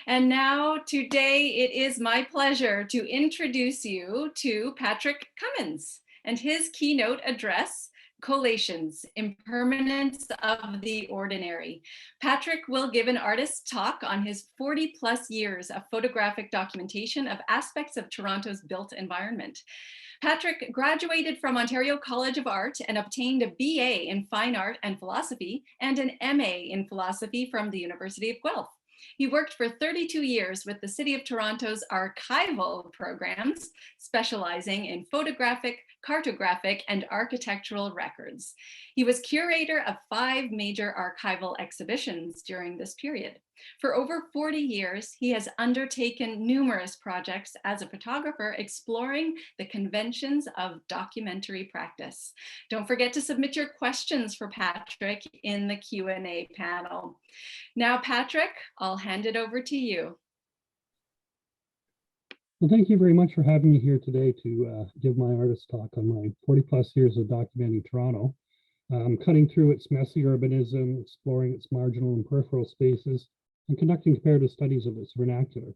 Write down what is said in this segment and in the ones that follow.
And now today it is my pleasure to introduce you to Patrick Cummins and his keynote address, Collations, Impermanence of the Ordinary. Patrick will give an artist's talk on his 40 plus years of photographic documentation of aspects of Toronto's built environment. Patrick graduated from Ontario College of Art and obtained a BA in Fine Art and Philosophy and an MA in Philosophy from the University of Guelph. He worked for 32 years with the City of Toronto's archival programs, specializing in photographic, cartographic, and architectural records. He was curator of 5 major archival exhibitions during this period. For over 40 years, he has undertaken numerous projects as a photographer exploring the conventions of documentary practice. Don't forget to submit your questions for Patrick in the Q&A panel. Now, Patrick, I'll hand it over to you. Well, thank you very much for having me here today to give my artist talk on my 40 plus years of documenting Toronto. Cutting through its messy urbanism, exploring its marginal and peripheral spaces, and conducting comparative studies of its vernacular.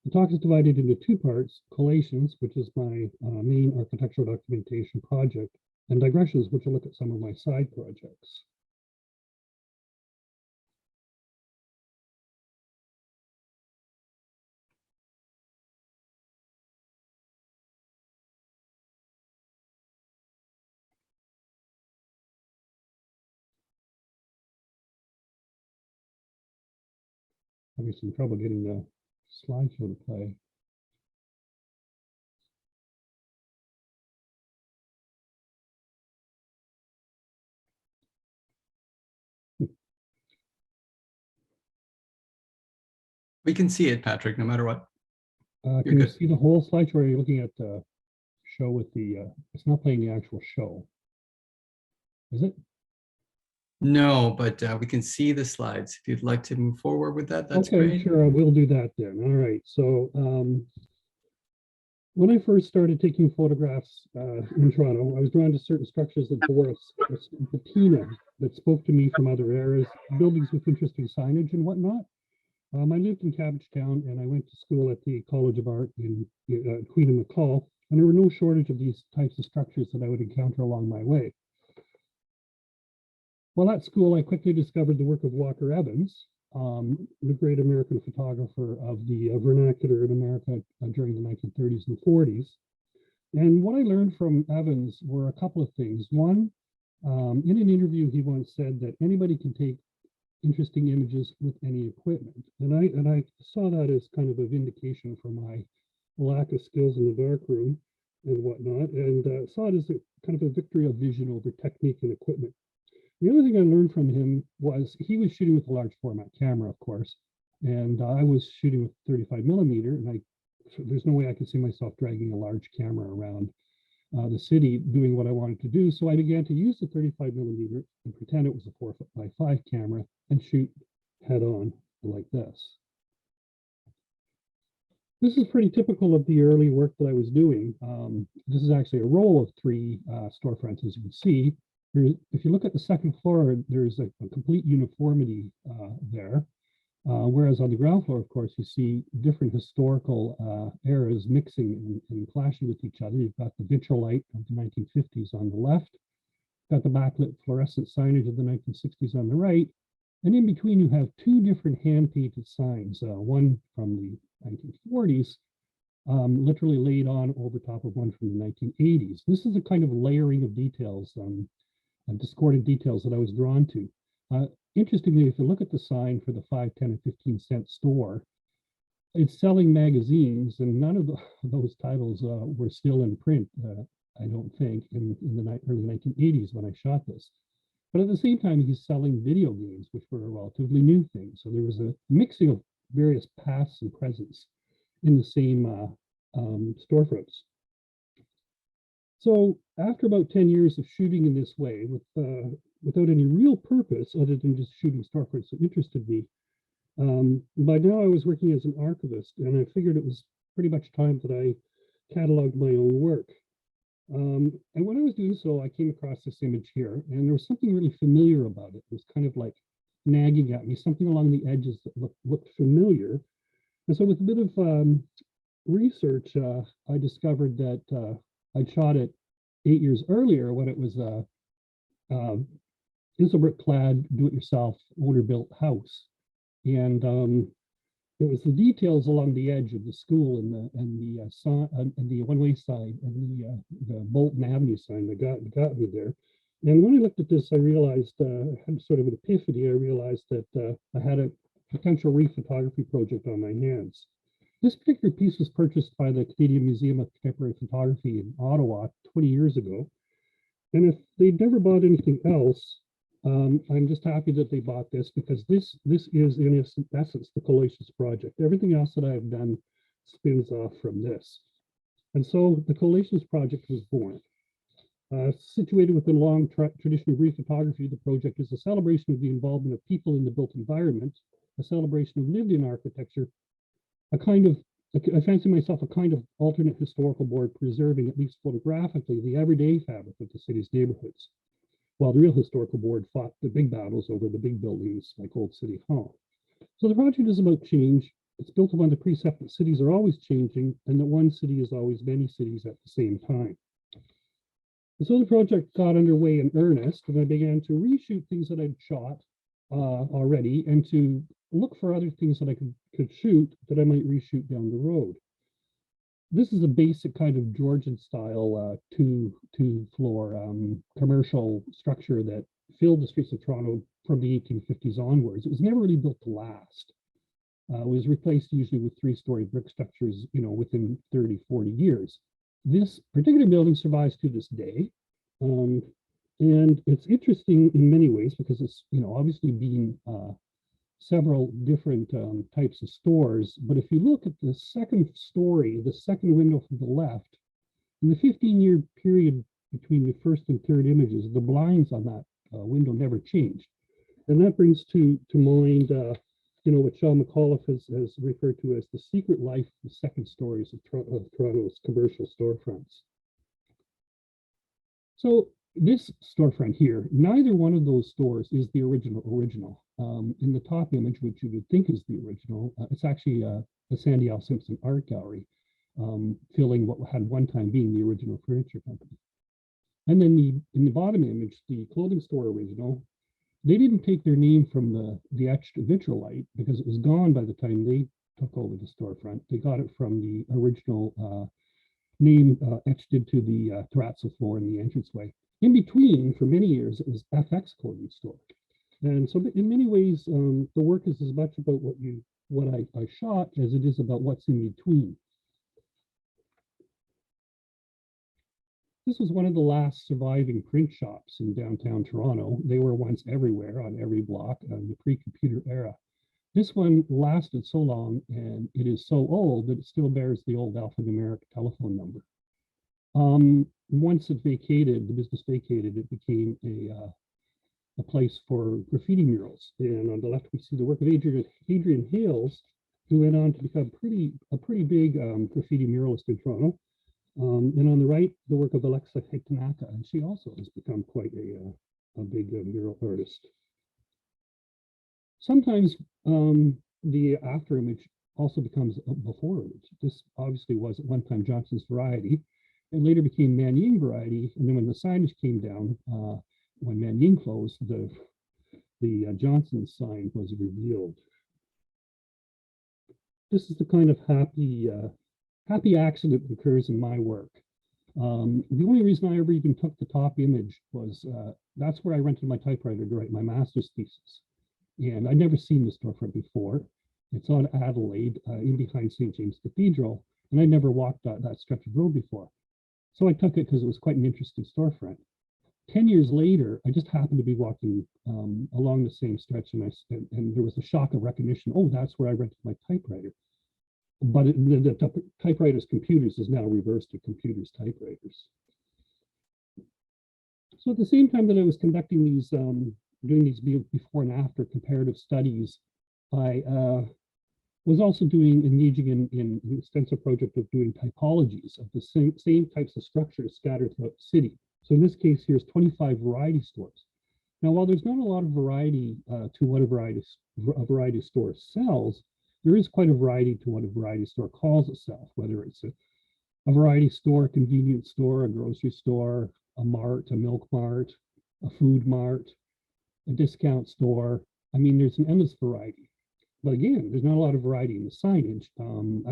The talk is divided into 2 parts: Collations, which is my main architectural documentation project, and Digressions, which will look at some of my side projects. Having some trouble getting the slideshow to play. We can see it, Patrick, no matter what. Can you see the whole slideshow, or are you looking at the show with the, it's not playing the actual show, is it? No, but we can see the slides. If you'd like to move forward with that, that's okay, great. Sure, we'll do that then. All right, so when I first started taking photographs in Toronto, I was drawn to certain structures that bore a patina that spoke to me from other eras, buildings with interesting signage and whatnot. I lived in Cabbagetown, and I went to school at the College of Art in Queen and McCall, and there were no shortage of these types of structures that I would encounter along my way. While at school, I quickly discovered the work of Walker Evans, the great American photographer of the vernacular in America during the 1930s and 40s. And what I learned from Evans were a couple of things. One, in an interview, he once said that anybody can take interesting images with any equipment. And I saw that as kind of a vindication for my lack of skills in the darkroom and whatnot, and saw it as a kind of a victory of vision over technique and equipment. The other thing I learned from him was he was shooting with a large format camera, of course, and I was shooting with 35 millimeter, and there's no way I could see myself dragging a large camera around the city doing what I wanted to do. So I began to use the 35 millimeter and pretend it was a 4x5 camera and shoot head on like this. This is pretty typical of the early work that I was doing. This is actually a roll of 3 storefronts, as you can see. If you look at the second floor, there's a complete uniformity there. Whereas on the ground floor, of course, you see different historical eras mixing and clashing with each other. You've got the vitrolite of the 1950s on the left, got the backlit fluorescent signage of the 1960s on the right, and in between you have 2 different hand-painted signs, one from the 1940s, literally laid on over top of one from the 1980s. This is a kind of layering of details, discordant details that I was drawn to. Interestingly, if you look at the sign for the 5, 10, and 15 cent store, it's selling magazines, and none of those titles were still in print, I don't think, in the early 1980s when I shot this. But at the same time, he's selling video games, which were a relatively new thing. So there was a mixing of various pasts and presents in the same storefronts. So after about 10 years of shooting in this way, without any real purpose other than just shooting storefronts that interested me, by now I was working as an archivist, and I figured it was pretty much time that I cataloged my own work. And when I was doing so, I came across this image here, and there was something really familiar about it. It was kind of like nagging at me, something along the edges that looked familiar. And so with a bit of research, I discovered that I'd shot it 8 years earlier when it was a Isobrit-clad, do-it-yourself, owner-built house. And it was the details along the edge of the school and the one-way sign and the Bolton Avenue sign that got me there. And when I looked at this, I realized, I had sort of an epiphany. I realized that I had a potential re-photography project on my hands. This particular piece was purchased by the Canadian Museum of Contemporary Photography in Ottawa 20 years ago. And if they'd never bought anything else, I'm just happy that they bought this, because this is in essence the Collations project. Everything else that I've done spins off from this. And so the Collations project was born. Situated within a long tradition of re-photography, the project is a celebration of the involvement of people in the built environment, a celebration of lived-in architecture, a kind of, I fancy myself a kind of alternate historical board preserving, at least photographically, the everyday fabric of the city's neighborhoods, while the real historical board fought the big battles over the big buildings like Old City Hall. So the project is about change. It's built upon the precept that cities are always changing and that one city is always many cities at the same time. And so the project got underway in earnest, and I began to reshoot things that I'd shot already and to look for other things that I could shoot that I might reshoot down the road. This is a basic kind of Georgian style two-floor commercial structure that filled the streets of Toronto from the 1850s onwards. It was never really built to last. It was replaced usually with three-story brick structures, within 30, 40 years. This particular building survives to this day. And it's interesting in many ways because it's, obviously being several different types of stores. But if you look at the second story, the second window from the left, in the 15-year period between the first and third images, the blinds on that window never changed. And that brings to mind, what Sean McAuliffe has referred to as the secret life of the second stories of Toronto's commercial storefronts. So this storefront here, neither one of those stores is the original. In the top image, which you would think is the original, it's actually a Sandy L. Simpson art gallery, filling what had one time being the original furniture company. And then in the bottom image, the clothing store original, they didn't take their name from the etched vitrolite because it was gone by the time they took over the storefront. They got it from the original name etched into the terrazzo floor in the entranceway. In between, for many years, it was FX Clothing Store. And so in many ways, the work is as much about what I shot as it is about what's in between. This was one of the last surviving print shops in downtown Toronto. They were once everywhere on every block in the pre-computer era. This one lasted so long, and it is so old that it still bears the old alphanumeric telephone number. Once it vacated, the business vacated, it became a place for graffiti murals. And on the left, we see the work of Adrian Hales, who went on to become a pretty big graffiti muralist in Toronto. And on the right, the work of Alexa Tanaka, and she also has become quite a big mural artist. Sometimes the after image also becomes a before image. This obviously was at one time Johnson's Variety, and later became Manning Variety. And then when the signage came down, when Manning closed, the Johnson sign was revealed. This is the kind of happy accident that occurs in my work. The only reason I ever even took the top image was that's where I rented my typewriter to write my master's thesis. And I'd never seen this storefront before. It's on Adelaide, in behind St. James Cathedral, and I'd never walked that stretch of road before. So I took it because it was quite an interesting storefront. 10 years later, I just happened to be walking along the same stretch, and there was a shock of recognition. Oh, that's where I rented my typewriter. But the typewriters computers is now reversed to computers typewriters. So at the same time that I was conducting these, doing these before and after comparative studies, I was also engaging in an extensive project of doing typologies of the same types of structures scattered throughout the city. So in this case, here's 25 variety stores. Now, while there's not a lot of variety to what a variety store sells, there is quite a variety to what a variety store calls itself, whether it's a variety store, a convenience store, a grocery store, a mart, a milk mart, a food mart, a discount store. I mean, there's an endless variety. But again, there's not a lot of variety in the signage.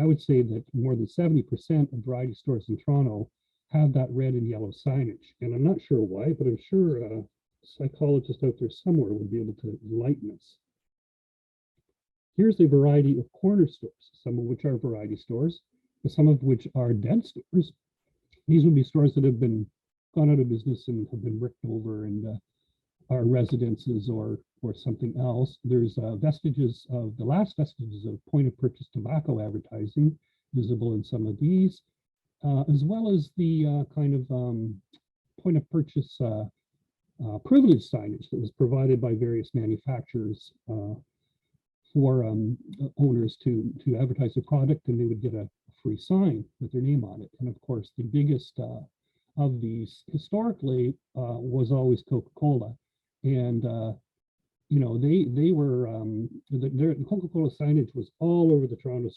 I would say that more than 70% of variety stores in Toronto have that red and yellow signage. And I'm not sure why, but I'm sure a psychologist out there somewhere would be able to enlighten us. Here's a variety of corner stores, some of which are variety stores, but some of which are dead stores. These would be stores that have been gone out of business and have been bricked over and are residences or something else. There's vestiges of the last vestiges of point of purchase tobacco advertising visible in some of these, as well as the kind of point of purchase privilege signage that was provided by various manufacturers for owners to advertise their product, and they would get a free sign with their name on it. And of course, the biggest of these historically was always Coca-Cola. And you know, they were the Coca-Cola signage was all over the Toronto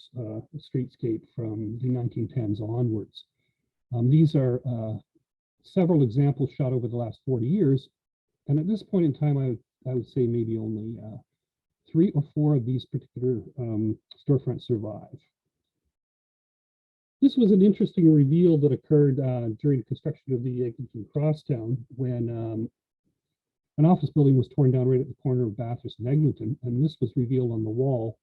streetscape from the 1910s onwards. These are several examples shot over the last 40 years, and at this point in time, I would say maybe only 3 or 4 of these particular storefronts survive. This was an interesting reveal that occurred during construction of the Eglinton Crosstown when an office building was torn down right at the corner of Bathurst and Eglinton, and this was revealed on the wall.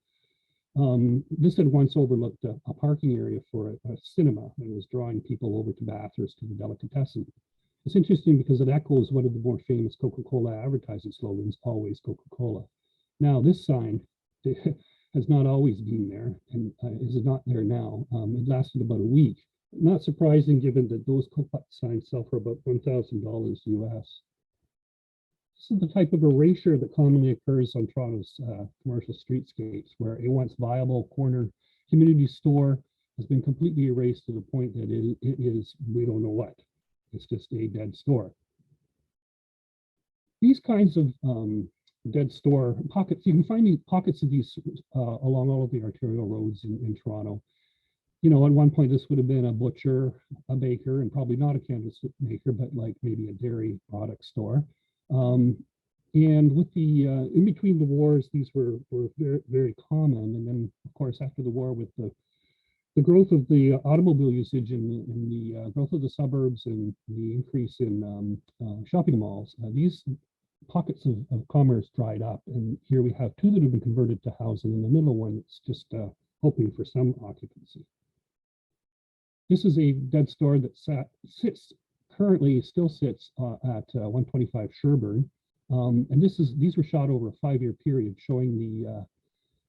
This had once overlooked a parking area for a cinema and was drawing people over to Bathurst to the delicatessen. It's interesting because it echoes one of the more famous Coca-Cola advertising slogans, always Coca-Cola. Now, this sign has not always been there and is not there now. It lasted about a week. Not surprising given that those Coca signs sell for about $1,000 US. This is the type of erasure that commonly occurs on Toronto's commercial streetscapes, where a once viable corner community store has been completely erased to the point that it is, we don't know what. It's just a dead store. These kinds of dead store pockets, you can find pockets of these along all of the arterial roads in Toronto. You know, at one point this would have been a butcher, a baker, and probably not a candlestick maker, but like maybe a dairy product store. And with the in between the wars, these were very, very common. And then, of course, after the war, with the growth of the automobile usage and the growth of the suburbs and the increase in shopping malls, these pockets of commerce dried up. And here we have 2 that have been converted to housing, and the middle one that's just hoping for some occupancy. This is a dead store that currently still sits at 125 Sherbourne. And these were shot over a 5-year period, showing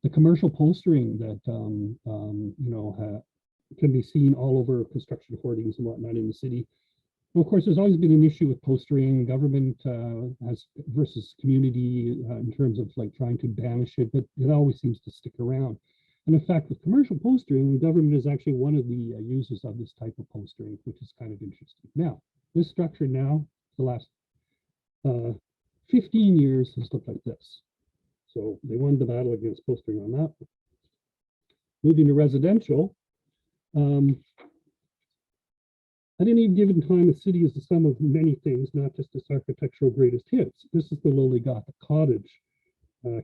the commercial postering that you know, can be seen all over construction hoardings and whatnot in the city. And of course, there's always been an issue with postering, government versus community in terms of like trying to banish it, but it always seems to stick around. And in fact, with commercial postering, the government is actually one of the users of this type of postering, which is kind of interesting. Now, this structure now, the last 15 years has looked like this. So they won the battle against postering on that. Moving to residential, at any given time, a city is the sum of many things, not just its architectural greatest hits. This is the lowly Gothic cottage,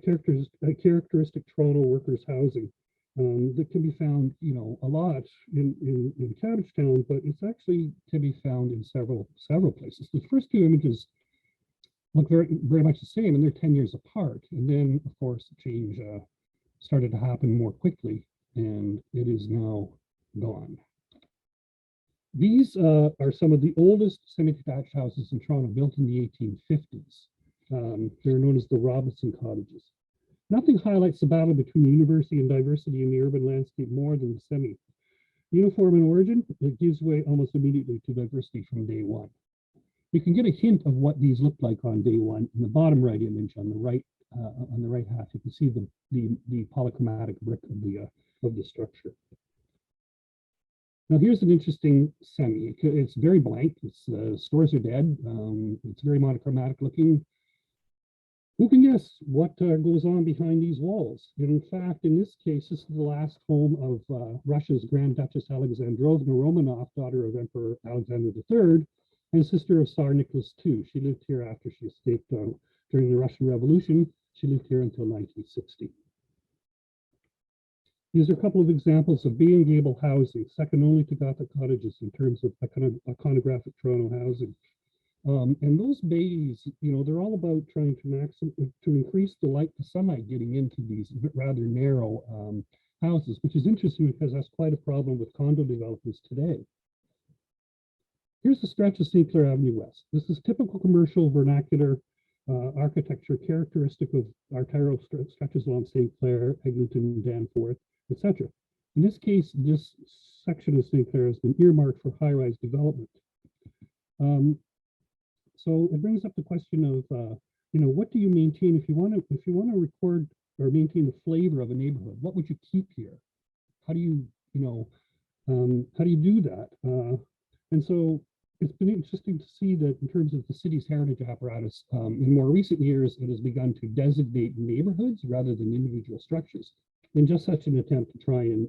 characteristic Toronto workers' housing that can be found, you know, a lot in Cabbagetown, but it's actually can be found in several places. The first 2 images look very much the same, and they're 10 years apart. And then, of course, the change started to happen more quickly, and it is now gone. These are some of the oldest semi-detached houses in Toronto, built in the 1850s. They're known as the Robinson Cottages. Nothing highlights the battle between university and diversity in the urban landscape more than the semi. Uniform in origin, it gives way almost immediately to diversity from day one. You can get a hint of what these looked like on day one in the bottom right image on the right half. You can see the polychromatic brick of the structure. Now here's an interesting semi. It's very blank. Its stores are dead. It's very monochromatic looking. Who can guess what goes on behind these walls? In fact, in this case, this is the last home of Russia's Grand Duchess Alexandrovna Romanov, daughter of Emperor Alexander III, and sister of Tsar Nicholas II. She lived here after she escaped during the Russian Revolution. She lived here until 1960. These are a couple of examples of bay and gable housing, second only to Gothic cottages in terms of iconographic Toronto housing. And those bays, they're all about trying to increase the sunlight getting into these rather narrow houses, which is interesting because that's quite a problem with condo developers today. Here's the stretch of St. Clair Avenue West. This is typical commercial vernacular architecture characteristic of arterial stretches along St. Clair, Eglinton, Danforth, etc. In this case, this section of St. Clair has been earmarked for high-rise development. So it brings up the question of, what do you maintain if you want to record or maintain the flavor of a neighborhood? What would you keep here? How do you, how do you do that? And so it's been interesting to see that in terms of the city's heritage apparatus, in more recent years, it has begun to designate neighborhoods rather than individual structures, in just such an attempt to try and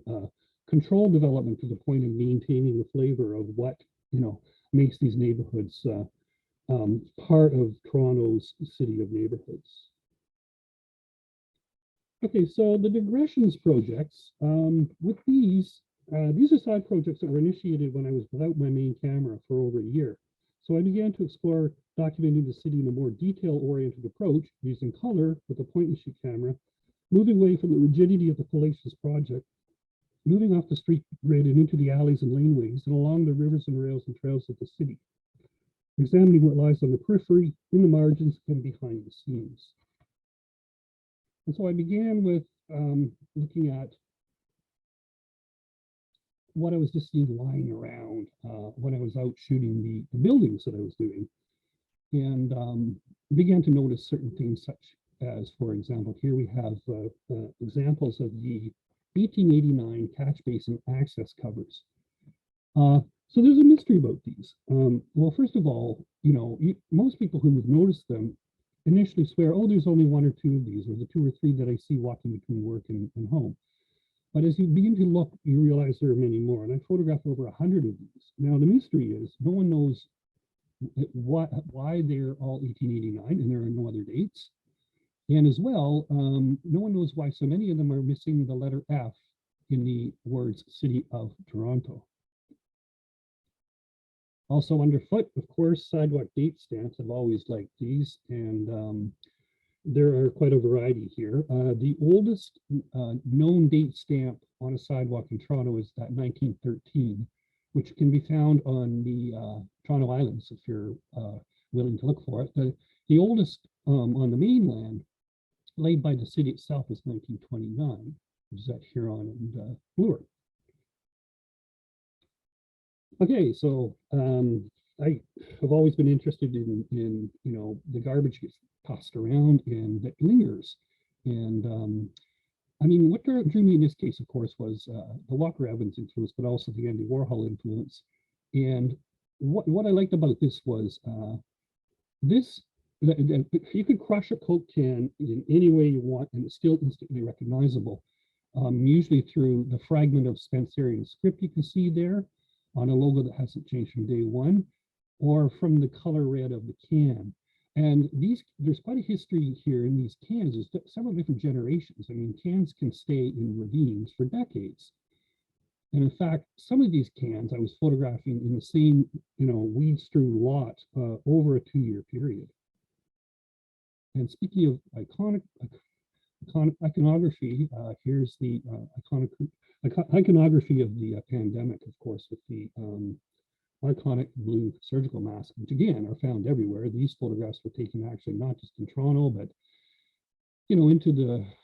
control development to the point of maintaining the flavor of what, makes these neighborhoods part of Toronto's city of neighborhoods. Okay, so the Digressions projects, with these are side projects that were initiated when I was without my main camera for over a year. So I began to explore documenting the city in a more detail-oriented approach using color with a point-and-shoot camera, moving away from the rigidity of the Collations project, moving off the street grid and into the alleys and laneways and along the rivers and rails and trails of the city, examining what lies on the periphery, in the margins, and behind the scenes. And so I began with looking at what I was just seeing lying around when I was out shooting the buildings that I was doing, and began to notice certain things such as, for example, here we have examples of the 1889 catch basin access covers. So there's a mystery about these. Well, first of all, most people who would notice them initially swear, oh, there's only one or two of these, or the two or three that I see walking between work and home. But as you begin to look, you realize there are many more. And I photographed over 100 of these. Now, the mystery is no one knows why they're all 1889 and there are no other dates. And as well, no one knows why so many of them are missing the letter F in the words City of Toronto. Also underfoot, of course, Sidewalk date stamps. I've always liked these, and there are quite a variety here. The oldest known date stamp on a sidewalk in Toronto is that 1913, which can be found on the Toronto Islands if you're willing to look for it. The oldest on the mainland, laid by the city itself, is 1929, which is at Huron and Bloor. Okay, so I have always been interested in the garbage gets tossed around and that lingers. And I mean, what drew me in this case, of course, was the Walker Evans influence, but also the Andy Warhol influence. And what I liked about this was you could crush a Coke can in any way you want, and it's still instantly recognizable, usually through the fragment of Spencerian script you can see there on a logo that hasn't changed from day one, or from the color red of the can. And there's quite a history here in these cans. There's several different generations. I mean, cans can stay in ravines for decades. And in fact, some of these cans I was photographing in the same, weed-strewn lot over a 2-year period. And speaking of iconography, here's the iconography of the pandemic, of course, with the iconic blue surgical mask, which again are found everywhere. These photographs were taken actually not just in Toronto, but into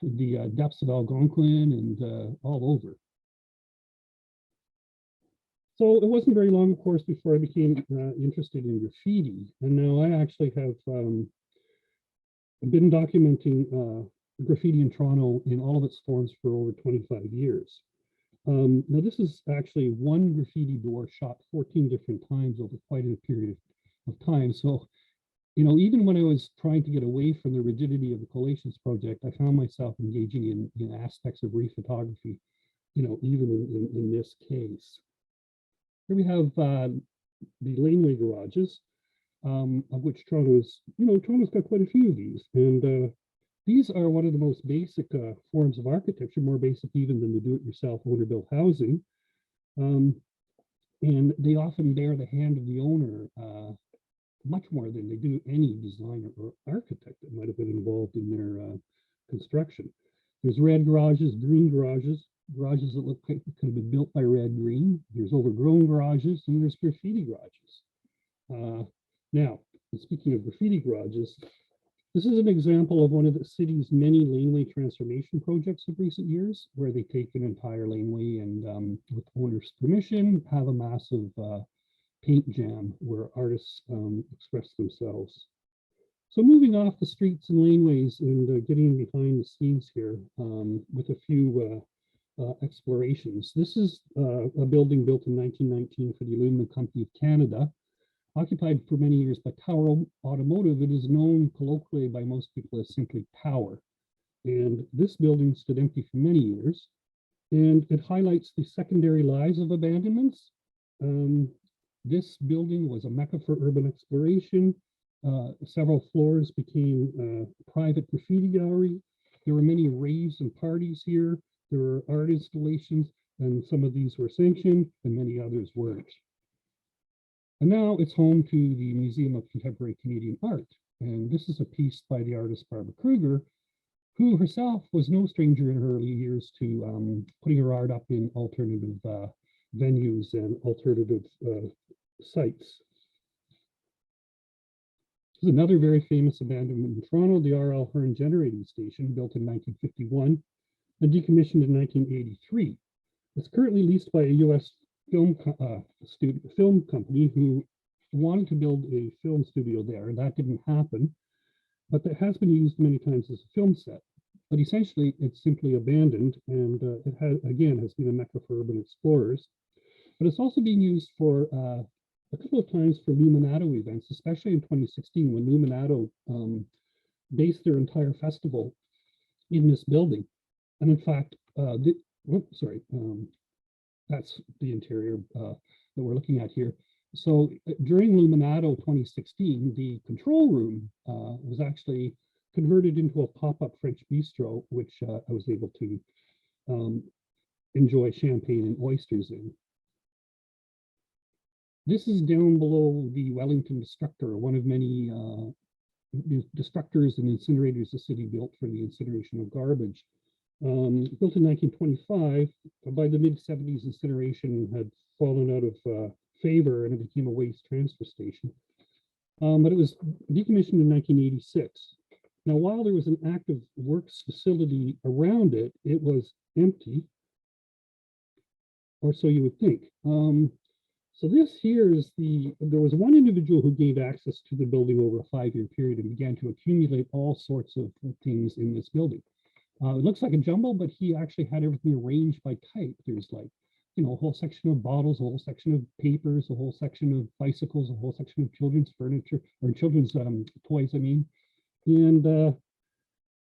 the depths of Algonquin and all over. So it wasn't very long, of course, before I became interested in graffiti, and now I actually have been documenting graffiti in Toronto in all of its forms for over 25 years. Now, this is actually one graffiti door shot 14 different times over quite a period of time. So you know, even when I was trying to get away from the rigidity of the Collations project, I found myself engaging in aspects of rephotography, you know, even in this case. Here we have the laneway garages, of which Toronto's, you know, Toronto's got quite a few of these. And these are one of the most basic forms of architecture, more basic even than the do-it-yourself owner-built housing. And they often bear the hand of the owner much more than they do any designer or architect that might have been involved in their construction. There's red garages, green garages, garages that look like they could have been built by red green. There's overgrown garages, and there's graffiti garages. Now, speaking of graffiti garages, this is an example of one of the city's many laneway transformation projects of recent years, where they take an entire laneway and, with owner's permission, have a massive paint jam where artists express themselves. So moving off the streets and laneways and getting behind the scenes here with a few explorations. This is a building built in 1919 for the Aluminum Company of Canada. Occupied for many years by Tower Automotive, it is known colloquially by most people as simply Tower. And this building stood empty for many years, and it highlights the secondary lives of abandonments. This building was a mecca for urban exploration. Several floors became a private graffiti gallery. There were many raves and parties here. There were art installations, and some of these were sanctioned, and many others weren't. And now it's home to the Museum of Contemporary Canadian Art. And this is a piece by the artist Barbara Kruger, who herself was no stranger in her early years to putting her art up in alternative venues and alternative sites. This is another very famous abandonment in Toronto, the R.L. Hearn Generating Station, built in 1951 and decommissioned in 1983. It's currently leased by a U.S. film company who wanted to build a film studio there, and that didn't happen, but that has been used many times as a film set. But essentially, it's simply abandoned, and it has been a mecca for urban explorers. But it's also being used for a couple of times for Luminato events, especially in 2016 when Luminato based their entire festival in this building. And in fact, that's the interior that we're looking at here. So during Luminato 2016, the control room was actually converted into a pop-up French bistro, which I was able to enjoy champagne and oysters in. This is down below the Wellington Destructor, one of many destructors and incinerators the city built for the incineration of garbage. Built in 1925, by the mid-70s, incineration had fallen out of favor and it became a waste transfer station. But it was decommissioned in 1986. Now, while there was an active works facility around it, it was empty, or so you would think. So this here is there was one individual who gained access to the building over a 5-year period and began to accumulate all sorts of things in this building. It looks like a jumble, but he actually had everything arranged by type. There's like, you know, a whole section of bottles, a whole section of papers, a whole section of bicycles, a whole section of children's furniture, or children's toys, I mean. And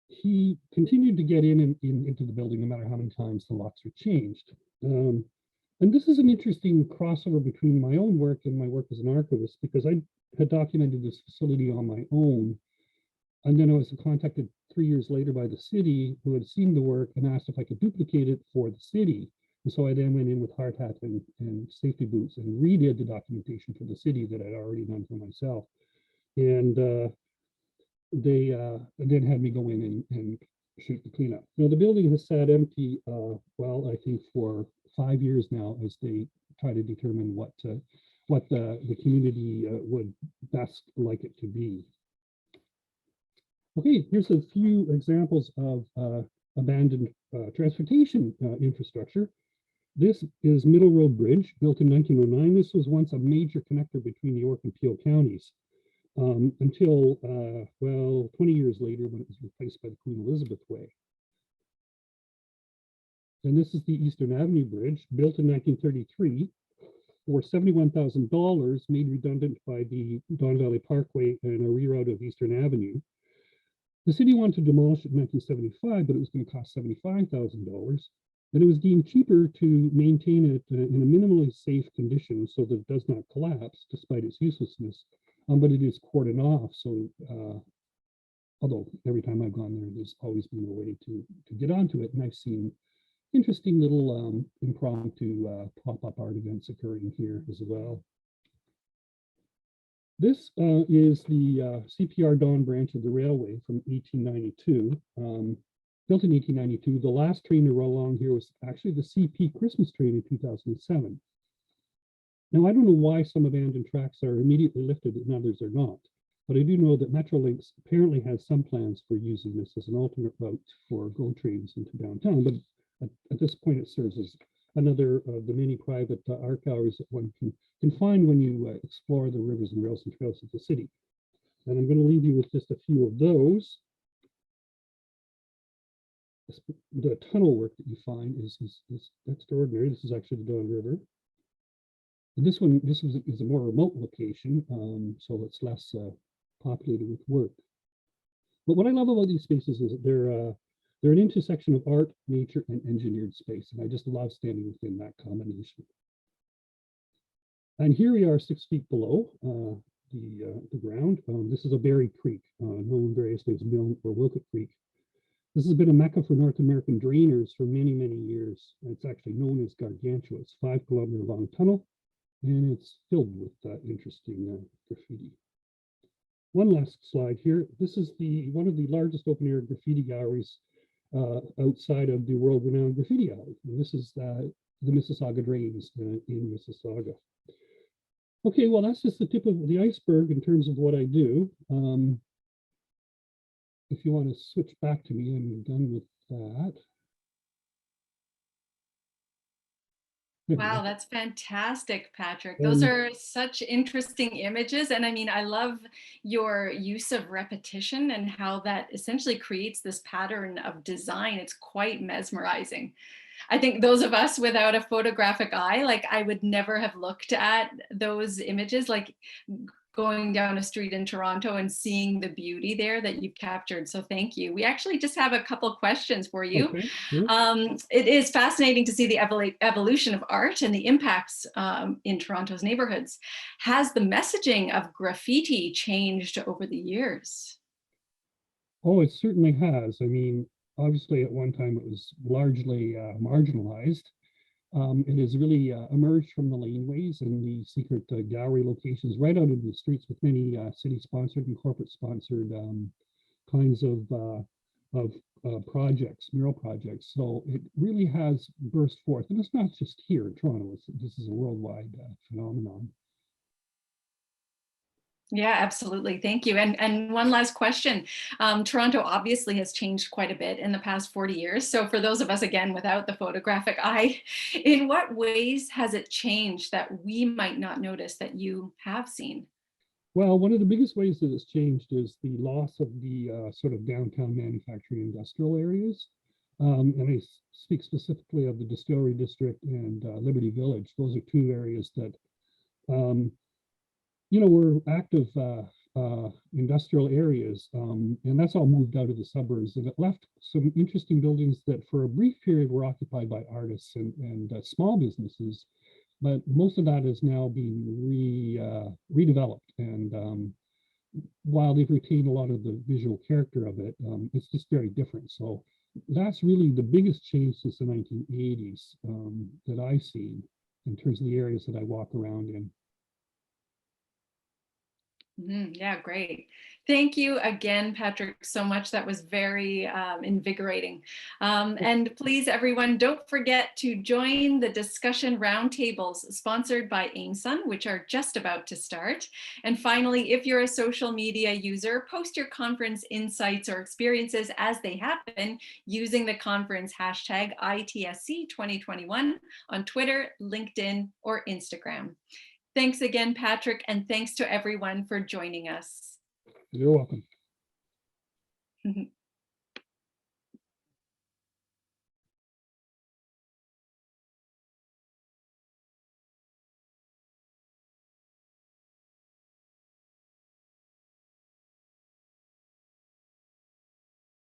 he continued to get into the building no matter how many times the locks were changed. And this is an interesting crossover between my own work and my work as an archivist, because I had documented this facility on my own. And then I was contacted 3 years later by the city, who had seen the work and asked if I could duplicate it for the city. And so I then went in with hard hat and safety boots and redid the documentation for the city that I'd already done for myself. And they then had me go in and shoot the cleanup. Now the building has sat empty, well, I think for 5 years now, as they try to determine what the community would best like it to be. Okay, here's a few examples of abandoned transportation infrastructure. This is Middle Road Bridge, built in 1909. This was once a major connector between York and Peel counties until, well, 20 years later when it was replaced by the Queen Elizabeth Way. And this is the Eastern Avenue Bridge, built in 1933. for $71,000 made redundant by the Don Valley Parkway and a reroute of Eastern Avenue. The city wanted to demolish it in 1975, but it was going to cost $75,000. And it was deemed cheaper to maintain it in a minimally safe condition so that it does not collapse despite its uselessness. But it is cordoned off, so although every time I've gone there, there's always been a way to get onto it. And I've seen interesting little impromptu pop-up art events occurring here as well. This is the CPR Dawn branch of the railway from 1892. Built in 1892, the last train to roll along here was actually the CP Christmas train in 2007. Now, I don't know why some abandoned tracks are immediately lifted and others are not, but I do know that Metrolinx apparently has some plans for using this as an alternate route for GO trains into downtown, but at this point it serves as another of the many private art galleries that one can find when you explore the rivers and rails and trails of the city. And I'm going to leave you with just a few of those. The tunnel work that you find is extraordinary. This is actually the Don River. And this is a more remote location, so it's less populated with work. But what I love about these spaces is that they're an intersection of art, nature, and engineered space, and I just love standing within that combination. And here we are 6 feet below the ground. This is a buried creek, known variously as Mill or Wilkett Creek. This has been a mecca for North American drainers for many, many years. It's actually known as Gargantua. It's a 5-kilometer long tunnel, and it's filled with interesting graffiti. One last slide here. This is one of the largest open-air graffiti galleries outside of the world-renowned graffiti alley. And this is the Mississauga Drains in Mississauga. Okay, well, that's just the tip of the iceberg in terms of what I do. If you want to switch back to me, I'm done with that. Wow, that's fantastic, Patrick. Those are such interesting images. And I mean, I love your use of repetition and how that essentially creates this pattern of design. It's quite mesmerizing. I think those of us without a photographic eye, like I would never have looked at those images, like going down a street in Toronto and seeing the beauty there that you've captured. So thank you. We actually just have a couple of questions for you. Okay, sure. It is fascinating to see the evolution of art and the impacts in Toronto's neighborhoods. Has the messaging of graffiti changed over the years? Oh, it certainly has. I mean, obviously at one time it was largely marginalized. It has really emerged from the laneways and the secret gallery locations right out into the streets with many city-sponsored and corporate-sponsored kinds of projects, mural projects. So it really has burst forth. And it's not just here in Toronto. This is a worldwide phenomenon. Yeah, absolutely. Thank you. And one last question. Toronto obviously has changed quite a bit in the past 40 years. So for those of us, again, without the photographic eye, in what ways has it changed that we might not notice that you have seen? Well, one of the biggest ways that it's changed is the loss of the sort of downtown manufacturing industrial areas. And I speak specifically of the Distillery District and Liberty Village. Those are two areas that were active industrial areas, and that's all moved out of the suburbs, and it left some interesting buildings that for a brief period were occupied by artists and small businesses, but most of that is now being redeveloped, and while they've retained a lot of the visual character of it, it's just very different. So that's really the biggest change since the 1980s that I've seen in terms of the areas that I walk around in. Yeah, great. Thank you again, Patrick, so much. That was very invigorating. And please, everyone, don't forget to join the discussion roundtables sponsored by AIMSUN, which are just about to start. And finally, if you're a social media user, post your conference insights or experiences as they happen using the conference hashtag ITSC 2021 on Twitter, LinkedIn, or Instagram. Thanks again, Patrick, and thanks to everyone for joining us. You're welcome.